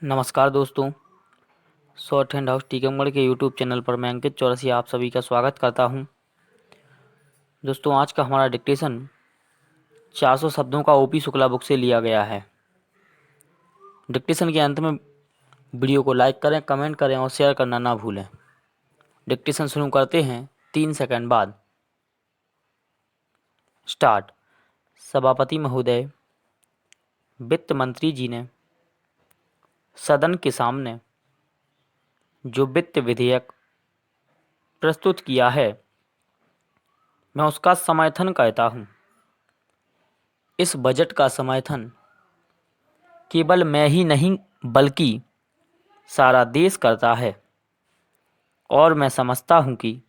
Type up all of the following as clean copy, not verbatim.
नमस्कार दोस्तों। Short hand house Tikamgarh के यूट्यूब चैनल पर मैं अंकित चौरसी आप सभी का स्वागत करता हूं। दोस्तों, आज का हमारा डिक्टेशन 400 शब्दों का ओपी शुक्ला बुक से लिया गया है। डिक्टेशन के अंत में वीडियो को लाइक करें, कमेंट करें और शेयर करना ना भूलें। डिक्टेशन शुरू करते हैं 3 सेकंड बाद। स्टार्ट। सभापति महोदय, वित्त मंत्री जी ने सदन के सामने जो वित्त विधेयक प्रस्तुत किया है, मैं उसका समर्थन करता हूं। इस बजट का समर्थन केवल मैं ही नहीं बल्कि सारा देश करता है और मैं समझता हूं कि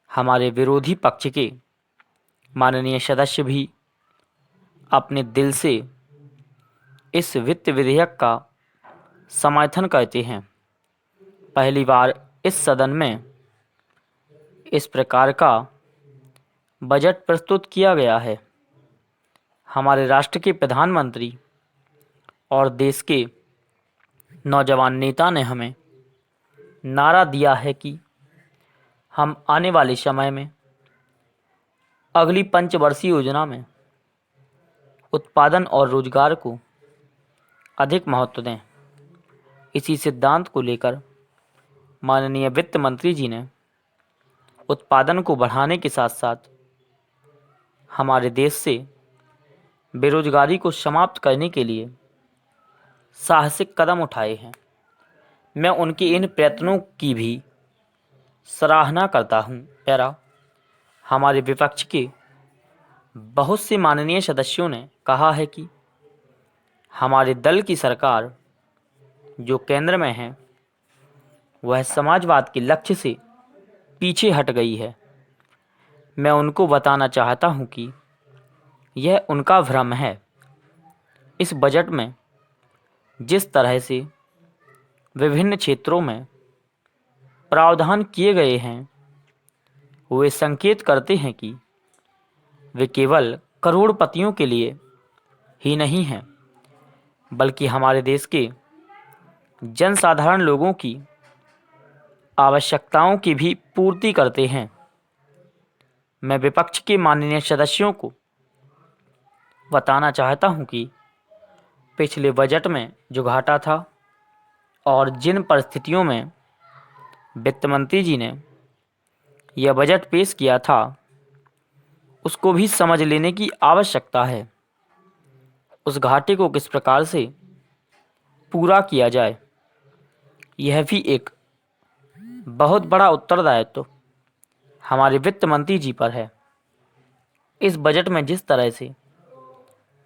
हमारे विरोधी पक्ष के माननीय सदस्य भी अपने दिल से इस वित्त विधेयक का समर्थन करते हैं। पहली बार इस सदन में इस प्रकार का बजट प्रस्तुत किया गया है। हमारे राष्ट्र के प्रधानमंत्री और देश के नौजवान नेता ने हमें नारा दिया है कि हम आने वाले समय में अगली पंचवर्षीय योजना में उत्पादन और रोजगार को अधिक महत्व दें। इसी सिद्धांत को लेकर माननीय वित्त मंत्री जी ने उत्पादन को बढ़ाने के साथ साथ हमारे देश से बेरोजगारी को समाप्त करने के लिए साहसिक कदम उठाए हैं। मैं उनके इन प्रयत्नों की भी सराहना करता हूं। हमारे विपक्ष के बहुत से माननीय सदस्यों ने कहा है कि हमारे दल की सरकार जो केंद्र में है वह समाजवाद के लक्ष्य से पीछे हट गई है। मैं उनको बताना चाहता हूं कि यह उनका भ्रम है। इस बजट में जिस तरह से विभिन्न क्षेत्रों में प्रावधान किए गए हैं वे संकेत करते हैं कि वे केवल करोड़पतियों के लिए ही नहीं हैं बल्कि हमारे देश के जनसाधारण लोगों की आवश्यकताओं की भी पूर्ति करते हैं। मैं विपक्ष के माननीय सदस्यों को बताना चाहता हूं कि पिछले बजट में जो घाटा था और जिन परिस्थितियों में वित्त मंत्री जी ने यह बजट पेश किया था उसको भी समझ लेने की आवश्यकता है। उस घाटे को किस प्रकार से पूरा किया जाए, यह भी एक बहुत बड़ा उत्तरदायित्व हमारे वित्त मंत्री जी पर है। इस बजट में जिस तरह से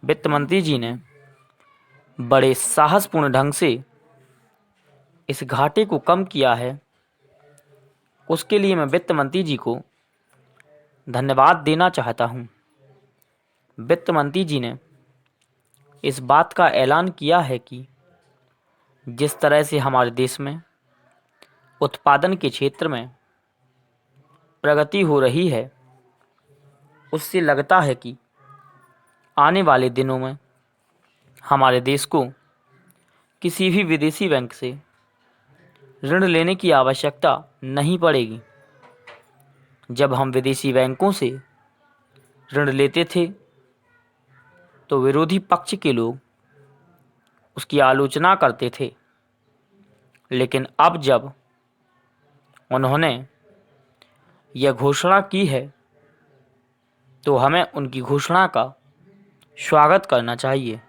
वित्त मंत्री जी ने बड़े साहसपूर्ण ढंग से इस घाटे को कम किया है, उसके लिए मैं वित्त मंत्री जी को धन्यवाद देना चाहता हूं। वित्त मंत्री जी ने इस बात का ऐलान किया है कि जिस तरह से हमारे देश में उत्पादन के क्षेत्र में प्रगति हो रही है, उससे लगता है कि आने वाले दिनों में हमारे देश को किसी भी विदेशी बैंक से ऋण लेने की आवश्यकता नहीं पड़ेगी। जब हम विदेशी बैंकों से ऋण लेते थे तो विरोधी पक्ष के लोग उसकी आलोचना करते थे, लेकिन अब जब उन्होंने यह घोषणा की है तो हमें उनकी घोषणा का स्वागत करना चाहिए।